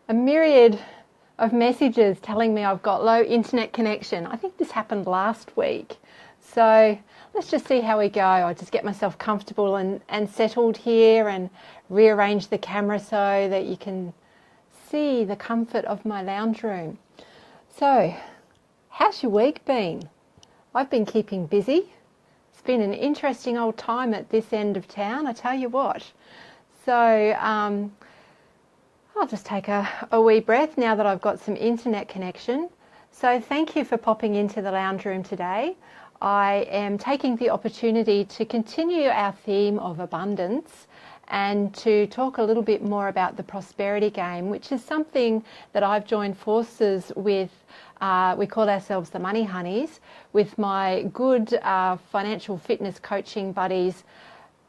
a myriad of messages telling me I've got low internet connection. I think this happened last week. So let's just see how we go. I'll just get myself comfortable and settled here and rearrange the camera so that you can see the comfort of my lounge room. So, how's your week been? I've been keeping busy. It's been an interesting old time at this end of town, I tell you what. So, I'll just take a wee breath now that I've got some internet connection. So thank you for popping into the lounge room today. I am taking the opportunity to continue our theme of abundance and to talk a little bit more about the Prosperity Game, which is something that I've joined forces with. We call ourselves the Money Honeys, with my good financial fitness coaching buddies,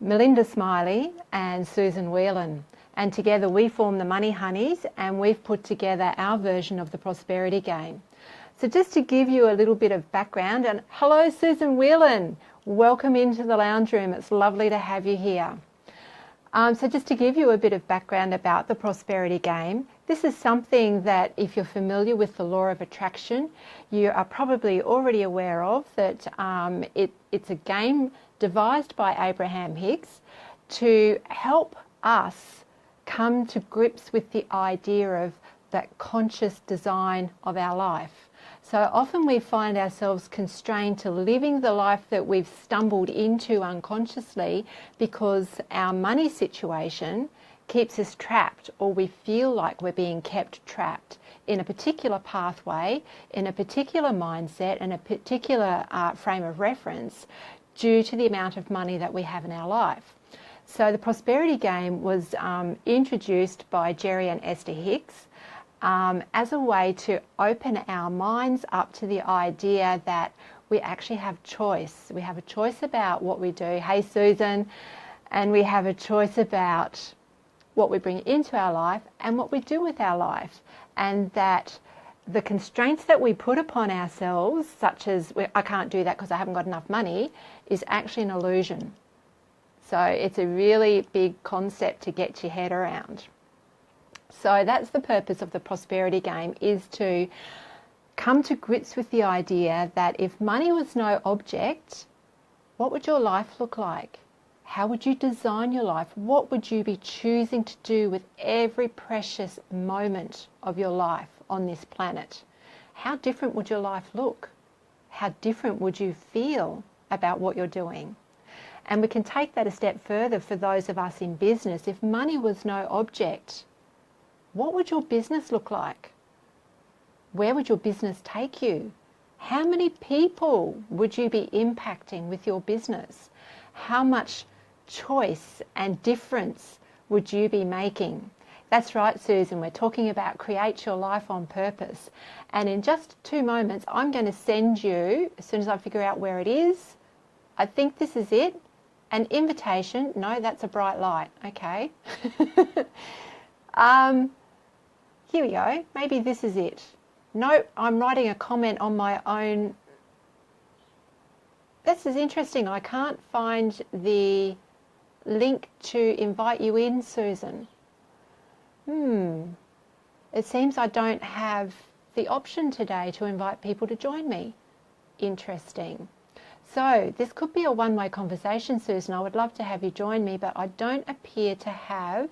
Melinda Smiley and Susan Whelan. And together we form the Money Honeys, and we've put together our version of the Prosperity Game. So just to give you a little bit of background, and hello Susan Whelan, welcome into the lounge room. It's lovely to have you here. So just to give you a bit of background about the Prosperity Game, this is something that if you're familiar with the law of attraction, you are probably already aware of, that it's a game devised by Abraham Hicks to help us come to grips with the idea of that conscious design of our life. So often we find ourselves constrained to living the life that we've stumbled into unconsciously because our money situation keeps us trapped, or we feel like we're being kept trapped in a particular pathway, in a particular mindset, and a particular frame of reference due to the amount of money that we have in our life. So the Prosperity Game was introduced by Jerry and Esther Hicks as a way to open our minds up to the idea that we actually have choice. We have a choice about what we do. Hey Susan. And we have a choice about what we bring into our life and what we do with our life. And that the constraints that we put upon ourselves, such as I can't do that because I haven't got enough money, is actually an illusion. So it's a really big concept to get your head around. So that's the purpose of the Prosperity Game, is to come to grips with the idea that if money was no object, what would your life look like? How would you design your life? What would you be choosing to do with every precious moment of your life on this planet? How different would your life look? How different would you feel about what you're doing? And we can take that a step further for those of us in business. If money was no object, what would your business look like? Where would your business take you? How many people would you be impacting with your business? How much choice and difference would you be making? That's right, Susan, we're talking about create your life on purpose. And in just 2 moments, I'm going to send you, as soon as I figure out where it is, I think this is it, an invitation. No, that's a bright light. Okay. Here we go. Maybe this is it. No, I'm writing a comment on my own. This is interesting. I can't find the link to invite you in, Susan. It seems I don't have the option today to invite people to join me. Interesting. So this could be a one-way conversation, Susan. I would love to have you join me, but I don't appear to have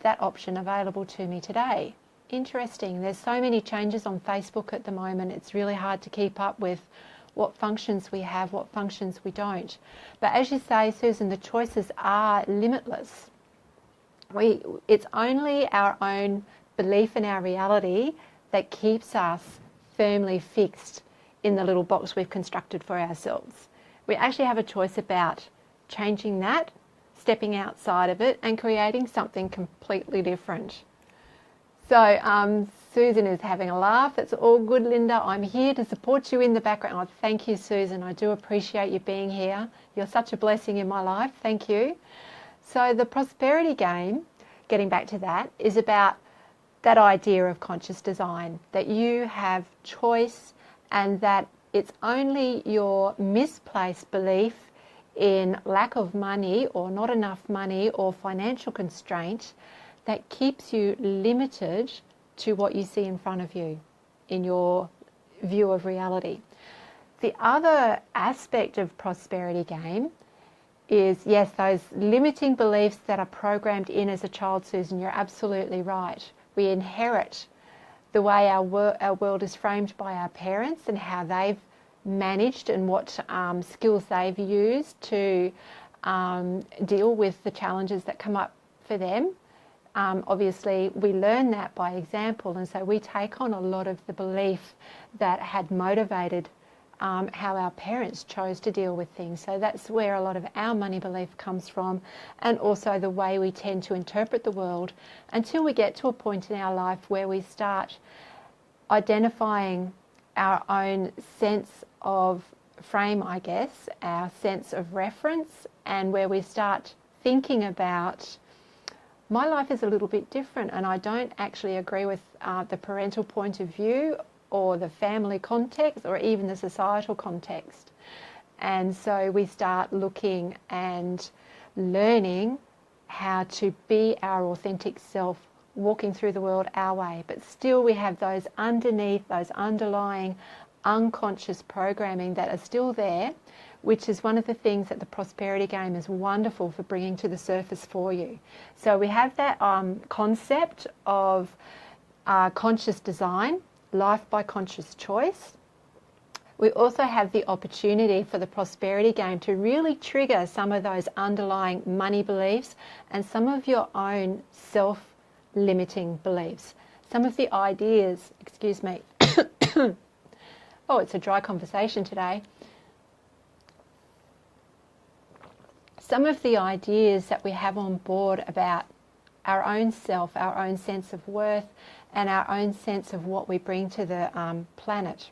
that option available to me today. Interesting. There's so many changes on Facebook at the moment. It's really hard to keep up with what functions we have, what functions we don't. But as you say, Susan, the choices are limitless. It's only our own belief in our reality that keeps us firmly fixed in the little box we've constructed for ourselves. We actually have a choice about changing that, stepping outside of it, and creating something completely different. So Susan is having a laugh. That's all good, Linda. I'm here to support you in the background. Oh, thank you, Susan. I do appreciate you being here. You're such a blessing in my life. Thank you. So the Prosperity Game, getting back to that, is about that idea of conscious design, that you have choice, and that it's only your misplaced belief in lack of money or not enough money or financial constraint that keeps you limited to what you see in front of you in your view of reality. The other aspect of Prosperity Game is, yes, those limiting beliefs that are programmed in as a child, Susan, you're absolutely right. We inherit the way our world is framed by our parents and how they've managed and what skills they've used to deal with the challenges that come up for them. Obviously, we learn that by example, and so we take on a lot of the belief that had motivated how our parents chose to deal with things. So that's where a lot of our money belief comes from, and also the way we tend to interpret the world until we get to a point in our life where we start identifying our own sense of frame, I guess, our sense of reference, and where we start thinking about, my life is a little bit different and I don't actually agree with the parental point of view or the family context or even the societal context. And so we start looking and learning how to be our authentic self, walking through the world our way. But still we have those underneath, those underlying unconscious programming that are still there, which is one of the things that the Prosperity Game is wonderful for bringing to the surface for you. So we have that concept of conscious design, life by conscious choice. We also have the opportunity for the Prosperity Game to really trigger some of those underlying money beliefs and some of your own self-limiting beliefs. Some of the ideas, excuse me, oh, it's a dry conversation today. Some of the ideas that we have on board about our own self, our own sense of worth, and our own sense of what we bring to the planet,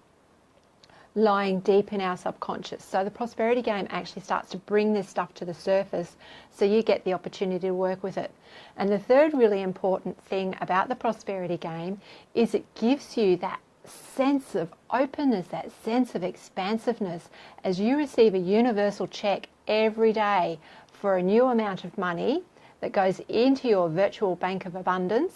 lying deep in our subconscious. So the Prosperity Game actually starts to bring this stuff to the surface so you get the opportunity to work with it. And the third really important thing about the Prosperity Game is it gives you that sense of openness, that sense of expansiveness as you receive a universal check every day for a new amount of money that goes into your virtual bank of abundance.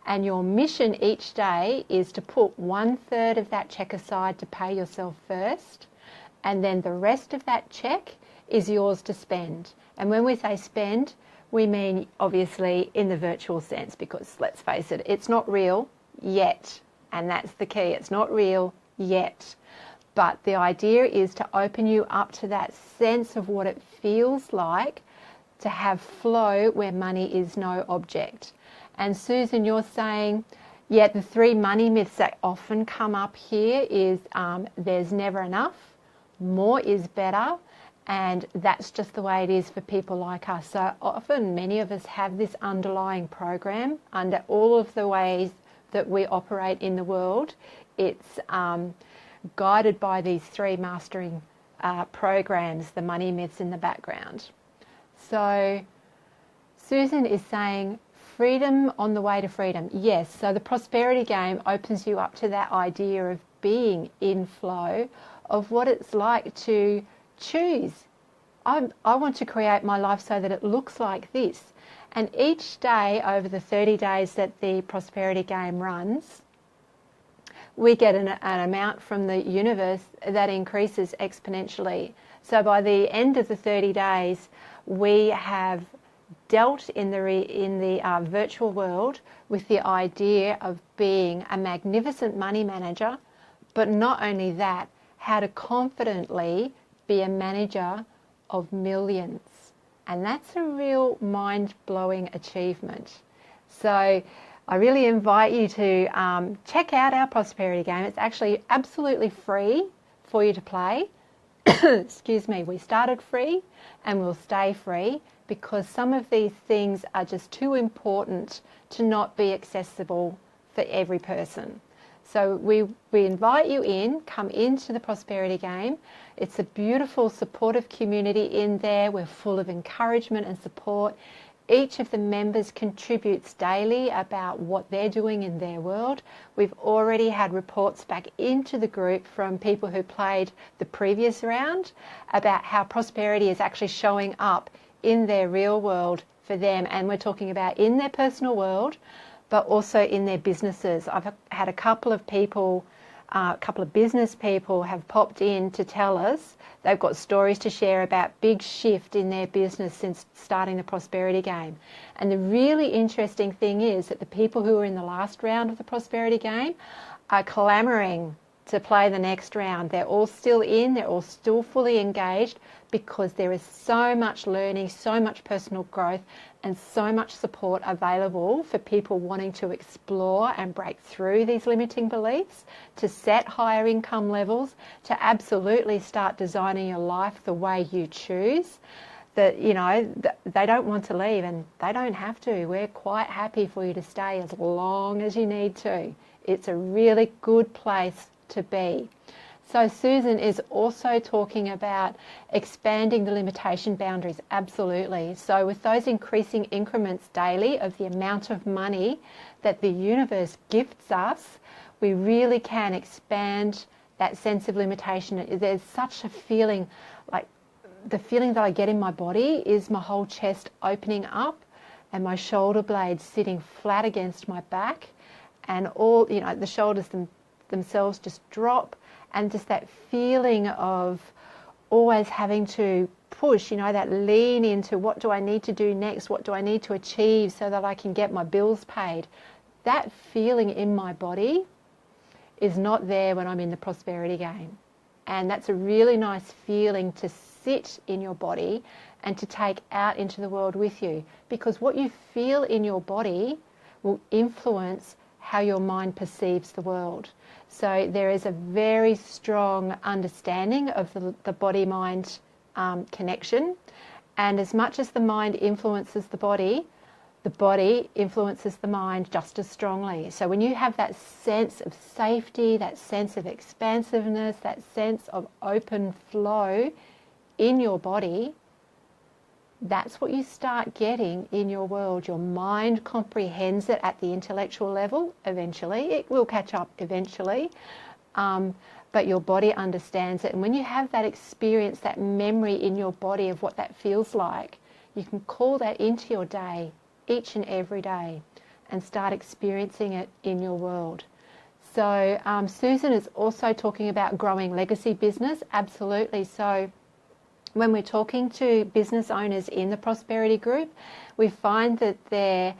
And your mission each day is to put 1/3 of that check aside to pay yourself first, and then the rest of that check is yours to spend. And when we say spend, we mean obviously in the virtual sense, because let's face it, it's not real yet. And that's the key, it's not real yet. But the idea is to open you up to that sense of what it feels like to have flow where money is no object. And Susan, you're saying, yeah, the 3 money myths that often come up here is there's never enough, more is better, and that's just the way it is for people like us. So often many of us have this underlying program under all of the ways that we operate in the world. It's guided by these 3 mastering programs, the money myths in the background. So Susan is saying, freedom on the way to freedom. Yes, so the Prosperity Game opens you up to that idea of being in flow, of what it's like to choose. I want to create my life so that it looks like this. And each day over the 30 days that the Prosperity Game runs, we get an amount from the universe that increases exponentially. So by the end of the 30 days, we have dealt in the virtual world with the idea of being a magnificent money manager, but not only that, how to confidently be a manager of millions. And that's a real mind-blowing achievement. So I really invite you to check out our Prosperity Game. It's actually absolutely free for you to play. Excuse me, we started free and we'll stay free, because some of these things are just too important to not be accessible for every person. So we invite you in, come into the Prosperity Game. It's a beautiful, supportive community in there. We're full of encouragement and support. Each of the members contributes daily about what they're doing in their world. We've already had reports back into the group from people who played the previous round about how prosperity is actually showing up in their real world for them. And we're talking about in their personal world, but also in their businesses. I've had a couple of people, a couple of business people have popped in to tell us they've got stories to share about big shift in their business since starting the Prosperity Game. And the really interesting thing is that the people who are in the last round of the Prosperity Game are clamouring to play the next round. They're all still in, they're all still fully engaged, because there is so much learning, so much personal growth, and so much support available for people wanting to explore and break through these limiting beliefs, to set higher income levels, to absolutely start designing your life the way you choose. That, you know, they don't want to leave, and they don't have to. We're quite happy for you to stay as long as you need to. It's a really good place to be. So Susan is also talking about expanding the limitation boundaries, absolutely. So with those increasing increments daily of the amount of money that the universe gifts us, we really can expand that sense of limitation. There's such a feeling, like the feeling that I get in my body is my whole chest opening up and my shoulder blades sitting flat against my back, and all, you know, the shoulders themselves just drop. And just that feeling of always having to push, you know, that lean into what do I need to do next, what do I need to achieve so that I can get my bills paid. That feeling in my body is not there when I'm in the Prosperity Game. And that's a really nice feeling to sit in your body and to take out into the world with you, because what you feel in your body will influence how your mind perceives the world. So there is a very strong understanding of the body-mind connection. And as much as the mind influences the body influences the mind just as strongly. So when you have that sense of safety, that sense of expansiveness, that sense of open flow in your body, that's what you start getting in your world. Your mind comprehends it at the intellectual level eventually. It will catch up eventually. But your body understands it. And when you have that experience, that memory in your body of what that feels like, you can call that into your day, each and every day, and start experiencing it in your world. So Susan is also talking about growing legacy business. Absolutely. So when we're talking to business owners in the Prosperity Group, we find that their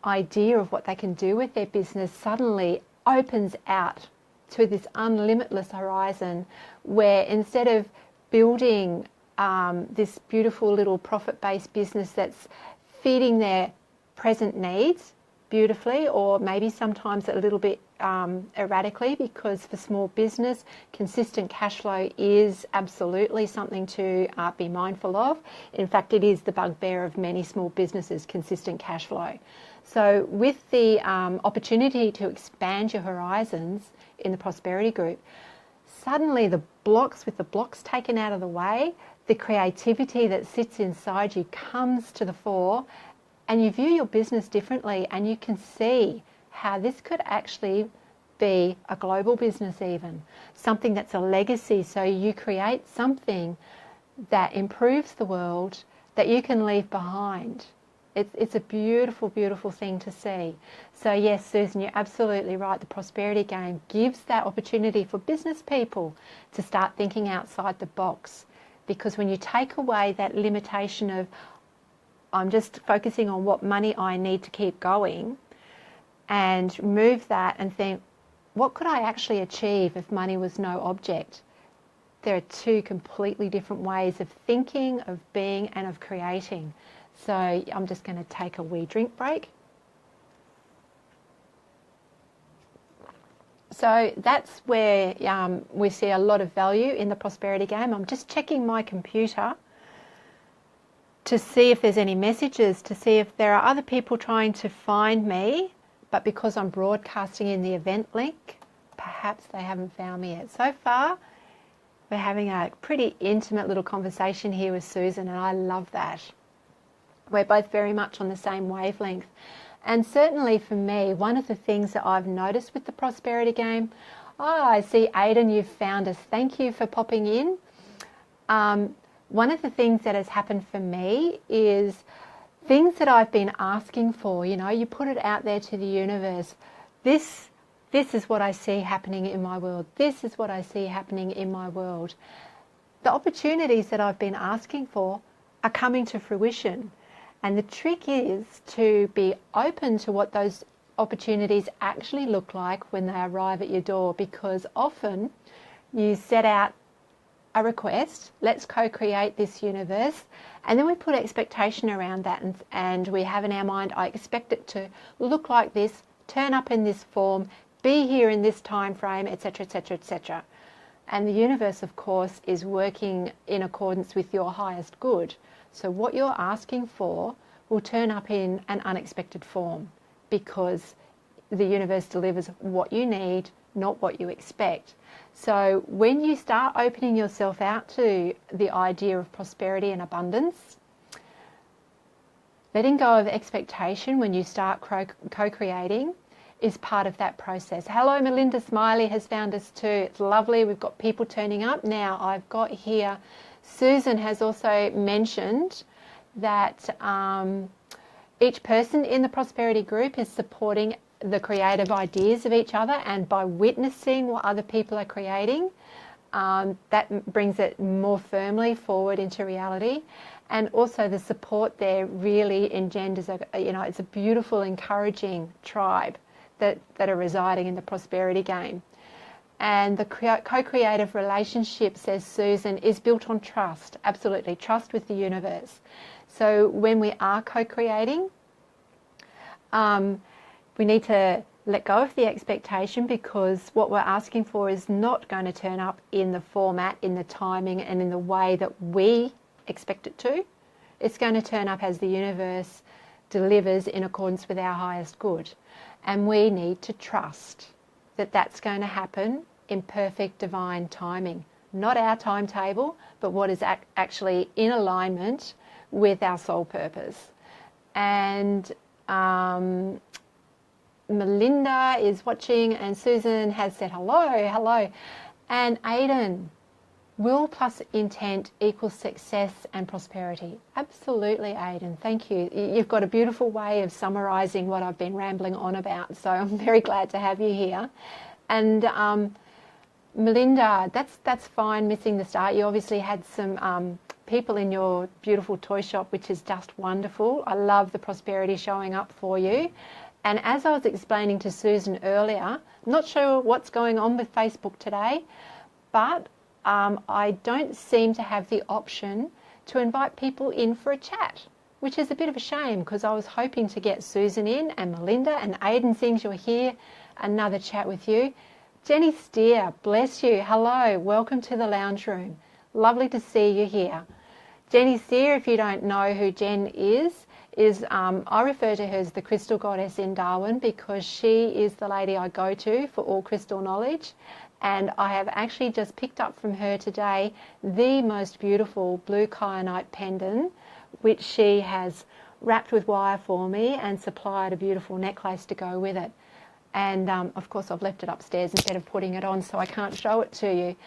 idea of what they can do with their business suddenly opens out to this unlimitless horizon, where instead of building this beautiful little profit-based business that's feeding their present needs beautifully, or maybe sometimes a little bit erratically, because for small business, consistent cash flow is absolutely something to be mindful of. In fact, it is the bugbear of many small businesses, consistent cash flow. So with the opportunity to expand your horizons in the Prosperity Group, suddenly the blocks taken out of the way, the creativity that sits inside you comes to the fore, and you view your business differently, and you can see how this could actually be a global business, even something that's a legacy. So you create something that improves the world that you can leave behind. It's a beautiful, beautiful thing to see. So yes, Susan, you're absolutely right. The Prosperity Game gives that opportunity for business people to start thinking outside the box, because when you take away that limitation of I'm just focusing on what money I need to keep going, and move that and think, what could I actually achieve if money was no object? There are two completely different ways of thinking, of being, and of creating. So I'm just going to take a wee drink break. So that's where we see a lot of value in the Prosperity Game. I'm just checking my computer to see if there's any messages, to see if there are other people trying to find me, but because I'm broadcasting in the event link, perhaps they haven't found me yet. So far, we're having a pretty intimate little conversation here with Susan, and I love that. We're both very much on the same wavelength. And certainly for me, one of the things that I've noticed with the Prosperity Game, I see Aidan, you've found us. Thank you for popping in. One of the things that has happened for me is things that I've been asking for, you know, you put it out there to the universe. This is what I see happening in my world. This is what I see happening in my world. The opportunities that I've been asking for are coming to fruition. And the trick is to be open to what those opportunities actually look like when they arrive at your door, because often you set out a request, let's co-create this universe, and then we put expectation around that, and we have in our mind, I expect it to look like this, turn up in this form, be here in this time frame, etc., etc., etc. And the universe, of course, is working in accordance with your highest good. So what you're asking for will turn up in an unexpected form, because the universe delivers what you need, not what you expect. So when you start opening yourself out to the idea of prosperity and abundance, letting go of expectation when you start co-creating is part of that process. Hello, Melinda Smiley has found us too. It's lovely. We've got people turning up. Now I've got here, Susan has also mentioned that each person in the prosperity group is supporting the creative ideas of each other, and by witnessing what other people are creating, that brings it more firmly forward into reality. And also the support there really engenders it's a beautiful, encouraging tribe that are residing in the prosperity game. And the co-creative relationship, says Susan, is built on trust. Absolutely, trust with the universe. So when we are co-creating, we need to let go of the expectation, because what we're asking for is not going to turn up in the format, in the timing, and in the way that we expect it to. It's going to turn up as the universe delivers in accordance with our highest good. And we need to trust that that's going to happen in perfect divine timing. Not our timetable, but what is actually in alignment with our soul purpose. And Melinda is watching, and Susan has said hello. And Aiden, will plus intent equals success and prosperity? Absolutely, Aiden. Thank you. You've got a beautiful way of summarising what I've been rambling on about, so I'm very glad to have you here. And Melinda, that's fine, missing the start. You obviously had some people in your beautiful toy shop, which is just wonderful. I love the prosperity showing up for you. And as I was explaining to Susan earlier, I'm not sure what's going on with Facebook today, but I don't seem to have the option to invite people in for a chat, which is a bit of a shame, because I was hoping to get Susan in, and Melinda, and Aiden sings you're here, another chat with you. Jenny Steer, bless you. Hello, welcome to the lounge room. Lovely to see you here. Jenny Steer, if you don't know who Jen is I refer to her as the crystal goddess in Darwin, because she is the lady I go to for all crystal knowledge. And I have actually just picked up from her today the most beautiful blue kyanite pendant, which she has wrapped with wire for me and supplied a beautiful necklace to go with it. And of course I've left it upstairs instead of putting it on, so I can't show it to you.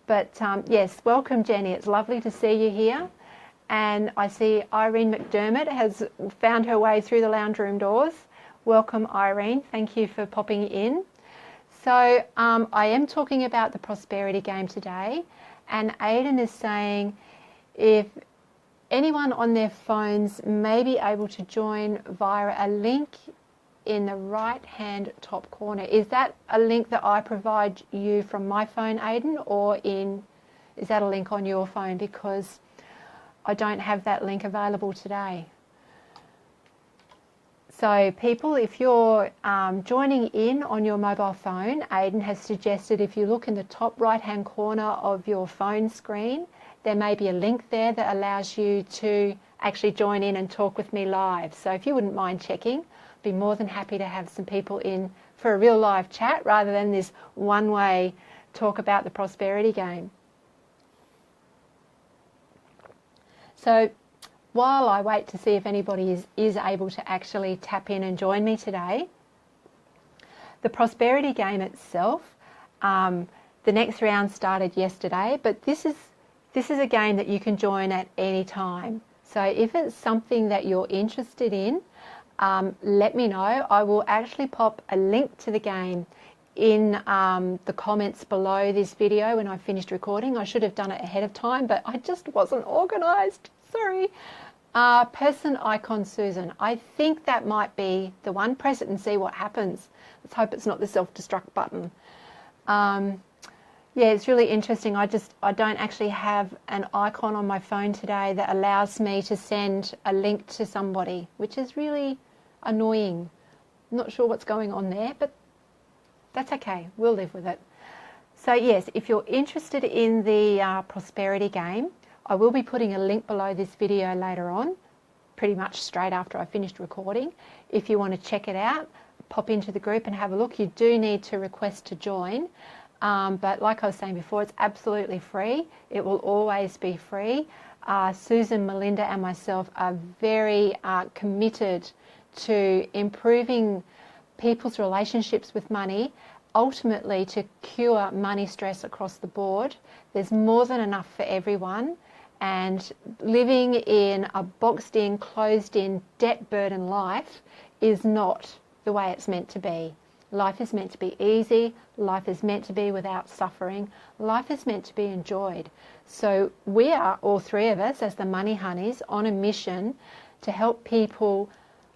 But yes, welcome Jenny. It's lovely to see you here. And I see Irene McDermott has found her way through the lounge room doors. Welcome Irene, thank you for popping in. So I am talking about the prosperity game today, and Aidan is saying if anyone on their phones may be able to join via a link in the right hand top corner. Is that a link that I provide you from my phone, Aidan, or is that a link on your phone? Because I don't have that link available today. So people, if you're joining in on your mobile phone, Aidan has suggested if you look in the top right hand corner of your phone screen, there may be a link there that allows you to actually join in and talk with me live. So if you wouldn't mind checking, I'd be more than happy to have some people in for a real live chat rather than this one-way talk about the prosperity game. So while I wait to see if anybody is able to actually tap in and join me today, the prosperity game itself, the next round started yesterday, but this is a game that you can join at any time. So if it's something that you're interested in, let me know. I will actually pop a link to the game in the comments below this video when I finished recording. I should have done it ahead of time, but I just wasn't organised. Sorry. Person icon Susan. I think that might be the one. Press it and see what happens. Let's hope it's not the self-destruct button. Yeah, it's really interesting. I don't actually have an icon on my phone today that allows me to send a link to somebody, which is really annoying. I'm not sure what's going on there, but that's okay. We'll live with it. So yes, if you're interested in the Prosperity Game, I will be putting a link below this video later on, pretty much straight after I finished recording. If you want to check it out, pop into the group and have a look. You do need to request to join. But like I was saying before, it's absolutely free. It will always be free. Susan, Melinda and myself are very committed to improving people's relationships with money, ultimately to cure money stress across the board. There's more than enough for everyone, and living in a boxed-in, closed-in, debt-burdened life is not the way it's meant to be. Life is meant to be easy. Life is meant to be without suffering. Life is meant to be enjoyed. So we are, all three of us, as the Money Honeys, on a mission to help people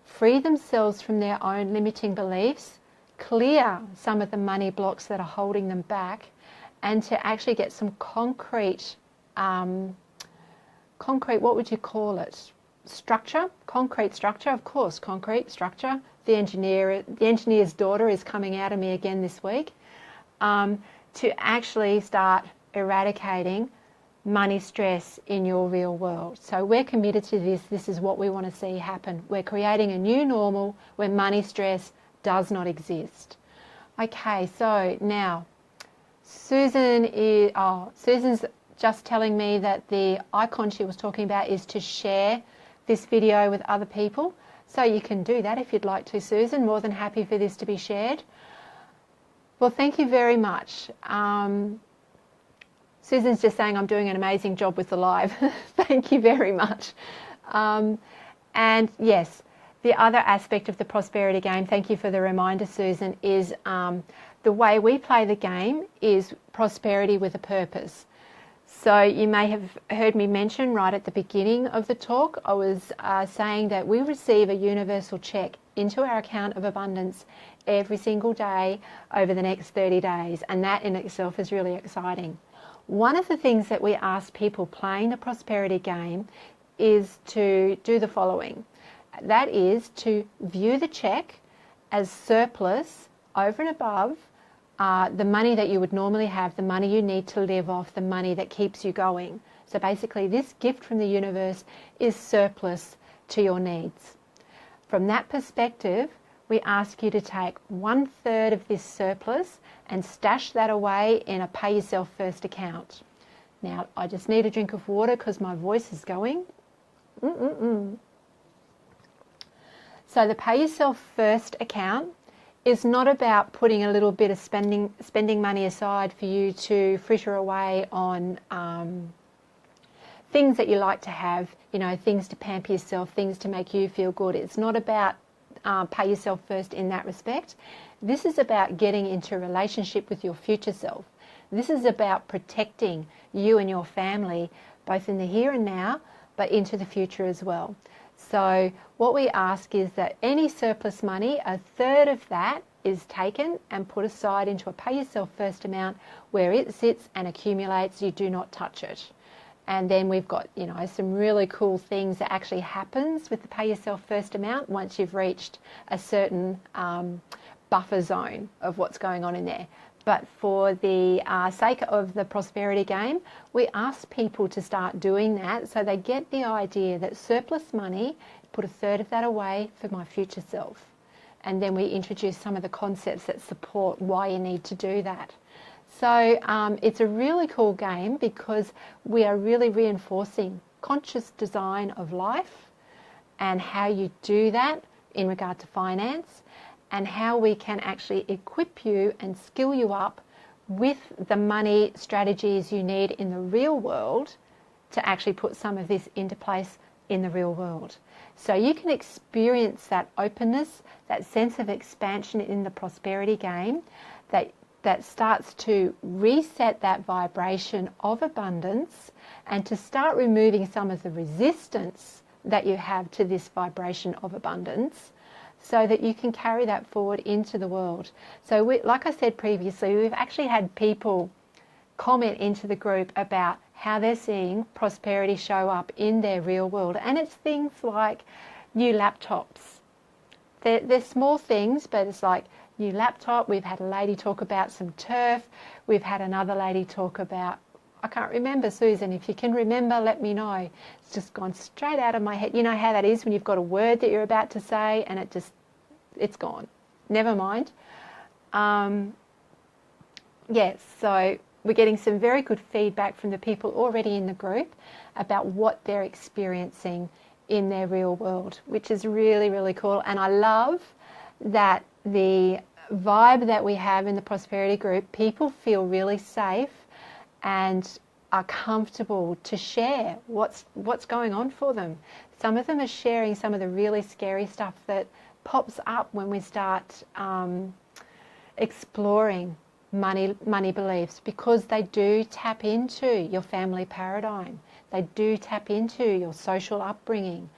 free themselves from their own limiting beliefs, clear some of the money blocks that are holding them back, and to actually get some concrete, what would you call it? Structure, concrete structure, of course, concrete structure. The engineer's daughter is coming out of me again this week, to actually start eradicating money stress in your real world. So we're committed to this. This is what we want to see happen. We're creating a new normal where money stress does not exist. Okay, so now Susan's just telling me that the icon she was talking about is to share this video with other people. So you can do that if you'd like to, Susan. More than happy for this to be shared. Well, thank you very much. Susan's just saying I'm doing an amazing job with the live. Thank you very much. And yes, the other aspect of the Prosperity Game, thank you for the reminder, Susan, is the way we play the game is prosperity with a purpose. So you may have heard me mention right at the beginning of the talk, I was saying that we receive a universal check into our account of abundance every single day over the next 30 days. And that in itself is really exciting. One of the things that we ask people playing the Prosperity Game is to do the following. That is to view the check as surplus over and above the money that you would normally have, the money you need to live off, the money that keeps you going. So basically this gift from the universe is surplus to your needs. From that perspective, we ask you to take 1/3 of this surplus and stash that away in a pay yourself first account. Now, I just need a drink of water because my voice is going. So the pay yourself first account is not about putting a little bit of spending money aside for you to fritter away on things that you like to have, you know, things to pamper yourself, things to make you feel good. It's not about pay yourself first in that respect. This is about getting into a relationship with your future self. This is about protecting you and your family, both in the here and now, but into the future as well. So what we ask is that any surplus money, 1/3 of that is taken and put aside into a pay yourself first amount where it sits and accumulates. You do not touch it. And then we've got, you know, some really cool things that actually happens with the pay yourself first amount once you've reached a certain buffer zone of what's going on in there. But for the sake of the Prosperity Game, we ask people to start doing that so they get the idea that surplus money, put 1/3 of that away for my future self. And then we introduce some of the concepts that support why you need to do that. So it's a really cool game because we are really reinforcing conscious design of life and how you do that in regard to finance, and how we can actually equip you and skill you up with the money strategies you need in the real world to actually put some of this into place in the real world. So you can experience that openness, that sense of expansion in the prosperity game that starts to reset that vibration of abundance and to start removing some of the resistance that you have to this vibration of abundance so that you can carry that forward into the world. So like I said previously, we've actually had people comment into the group about how they're seeing prosperity show up in their real world. And it's things like new laptops. They're small things, but it's like new laptop. We've had a lady talk about some turf. We've had another lady talk about, I can't remember, Susan, if you can remember, let me know. It's just gone straight out of my head. You know how that is when you've got a word that you're about to say and it's gone. Never mind. Yes, so we're getting some very good feedback from the people already in the group about what they're experiencing in their real world, which is really, really cool. And I love that the vibe that we have in the prosperity group, people feel really safe and are comfortable to share what's going on for them. Some of them are sharing some of the really scary stuff that pops up when we start exploring money beliefs, because they do tap into your family paradigm. They do tap into your social upbringing.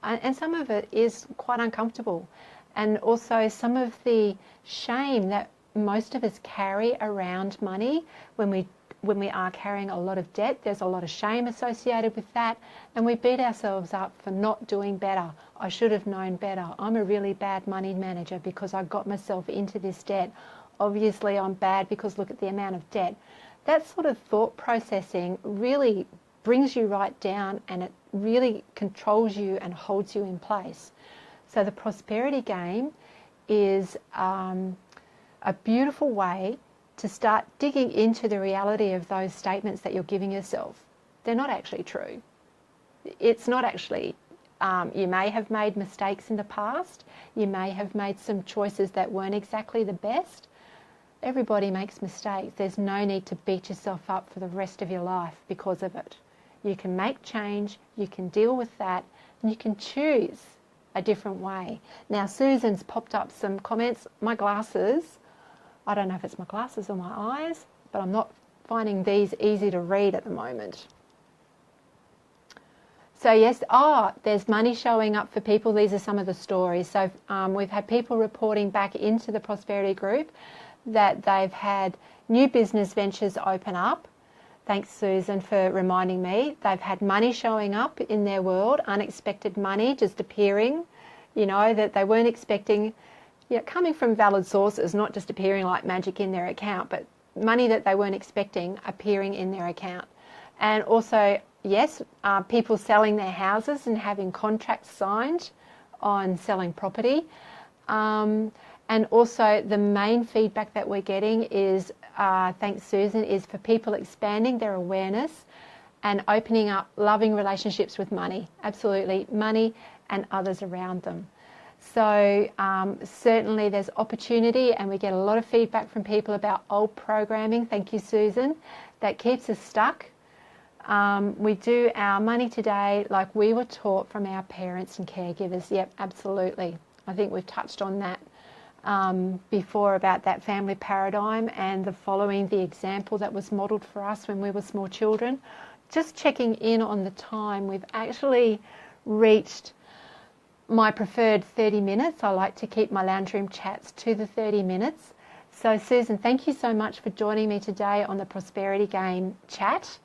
And some of it is quite uncomfortable. And also some of the shame that most of us carry around money when we are carrying a lot of debt. There's a lot of shame associated with that, and we beat ourselves up for not doing better. I should have known better. I'm a really bad money manager because I got myself into this debt. Obviously I'm bad because look at the amount of debt. That sort of thought processing really brings you right down, and it really controls you and holds you in place. So the prosperity game is a beautiful way to start digging into the reality of those statements that you're giving yourself. They're not actually true. It's not actually, you may have made mistakes in the past. You may have made some choices that weren't exactly the best. Everybody makes mistakes. There's no need to beat yourself up for the rest of your life because of it. You can make change, you can deal with that, and you can choose a different way. Now, Susan's popped up some comments. My glasses, I don't know if it's my glasses or my eyes, but I'm not finding these easy to read at the moment. So yes, there's money showing up for people. These are some of the stories. So we've had people reporting back into the prosperity group that they've had new business ventures open up. Thanks, Susan, for reminding me. They've had money showing up in their world, unexpected money just appearing, that they weren't expecting, coming from valid sources, not just appearing like magic in their account, but money that they weren't expecting appearing in their account. And also, yes, people selling their houses and having contracts signed on selling property. And also the main feedback that we're getting is, thanks Susan, is for people expanding their awareness and opening up loving relationships with money. Absolutely, money and others around them. So certainly there's opportunity, and we get a lot of feedback from people about old programming. Thank you, Susan. That keeps us stuck. We do our money today like we were taught from our parents and caregivers. Yep, absolutely. I think we've touched on that before about that family paradigm and following the example that was modelled for us when we were small children. Just checking in on the time, we've actually reached my preferred 30 minutes. I like to keep my lounge room chats to the 30 minutes. So Susan, thank you so much for joining me today on the Prosperity Game chat.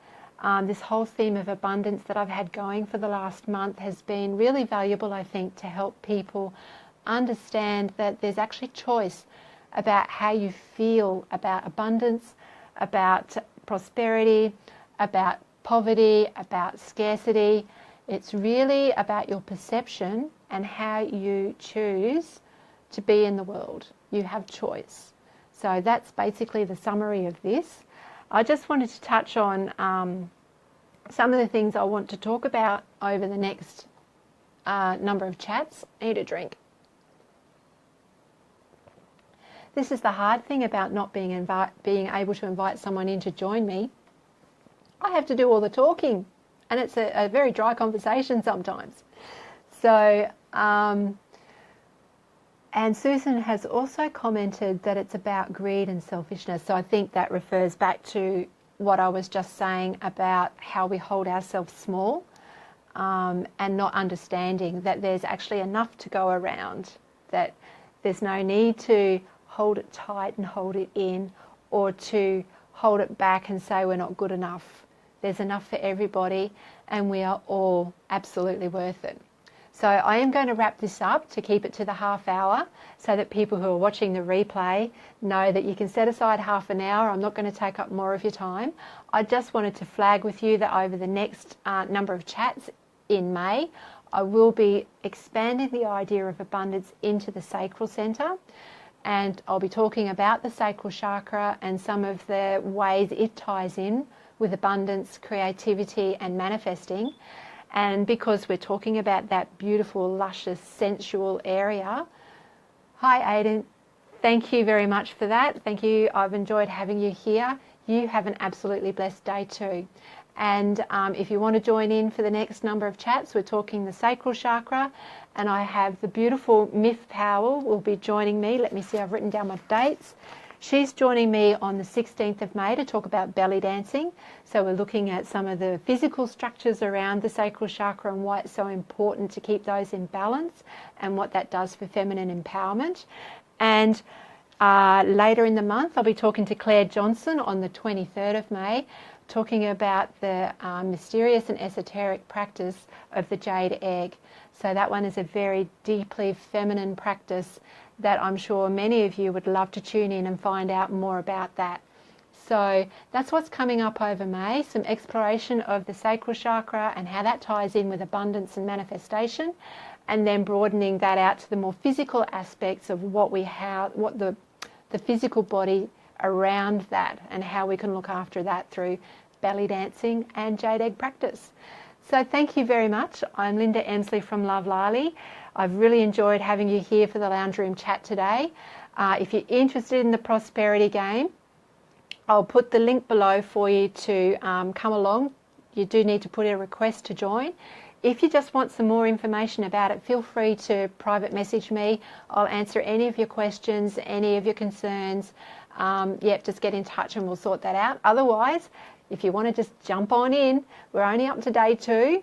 This whole theme of abundance that I've had going for the last month has been really valuable, I think, to help people understand that there's actually choice about how you feel about abundance, about prosperity, about poverty, about scarcity. It's really about your perception and how you choose to be in the world. You have choice. So that's basically the summary of this. I just wanted to touch on some of the things I want to talk about over the next number of chats. I need a drink. This is the hard thing about not being able to invite someone in to join me. I have to do all the talking, and it's a very dry conversation sometimes. So, and Susan has also commented that it's about greed and selfishness. So I think that refers back to what I was just saying about how we hold ourselves small, and not understanding that there's actually enough to go around, that there's no need to hold it tight and hold it in, or to hold it back and say we're not good enough. There's enough for everybody, and we are all absolutely worth it. So I am going to wrap this up to keep it to the half hour, so that people who are watching the replay know that you can set aside half an hour. I'm not going to take up more of your time. I just wanted to flag with you that over the next number of chats in May, I will be expanding the idea of abundance into the sacral centre, and I'll be talking about the sacral chakra and some of the ways it ties in with abundance, creativity and manifesting. And because we're talking about that beautiful, luscious, sensual area. Hi, Aidan. Thank you very much for that. Thank you. I've enjoyed having you here. You have an absolutely blessed day too. And if you want to join in for the next number of chats, we're talking the sacral chakra. And I have the beautiful Myth Powell will be joining me. Let me see, I've written down my dates. She's joining me on the 16th of May to talk about belly dancing. So we're looking at some of the physical structures around the sacral chakra and why it's so important to keep those in balance and what that does for feminine empowerment. And later in the month, I'll be talking to Claire Johnson on the 23rd of May, talking about the mysterious and esoteric practice of the jade egg. So that one is a very deeply feminine practice that I'm sure many of you would love to tune in and find out more about that. So that's what's coming up over May, some exploration of the sacral chakra and how that ties in with abundance and manifestation, and then broadening that out to the more physical aspects of what the physical body around that and how we can look after that through belly dancing and jade egg practice. So thank you very much. I'm Linda Emsley from Love Lali. I've really enjoyed having you here for the Lounge Room chat today. If you're interested in the Prosperity Game, I'll put the link below for you to come along. You do need to put in a request to join. If you just want some more information about it, feel free to private message me. I'll answer any of your questions, any of your concerns. Just get in touch and we'll sort that out. Otherwise, if you want to just jump on in, we're only up to day 2.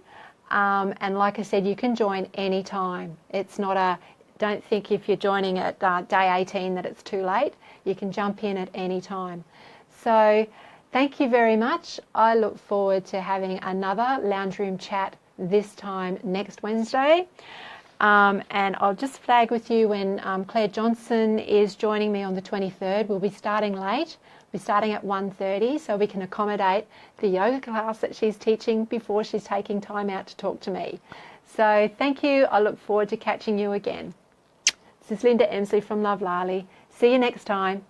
And like I said, you can join any time. It's not don't think if you're joining at day 18 that it's too late. You can jump in at any time. So thank you very much. I look forward to having another Lounge Room chat this time next Wednesday. And I'll just flag with you when Claire Johnson is joining me on the 23rd. We'll be starting late. We're starting at 1:30 so we can accommodate the yoga class that she's teaching before she's taking time out to talk to me. So thank you. I look forward to catching you again. This is Linda Emsley from Love Lali. See you next time.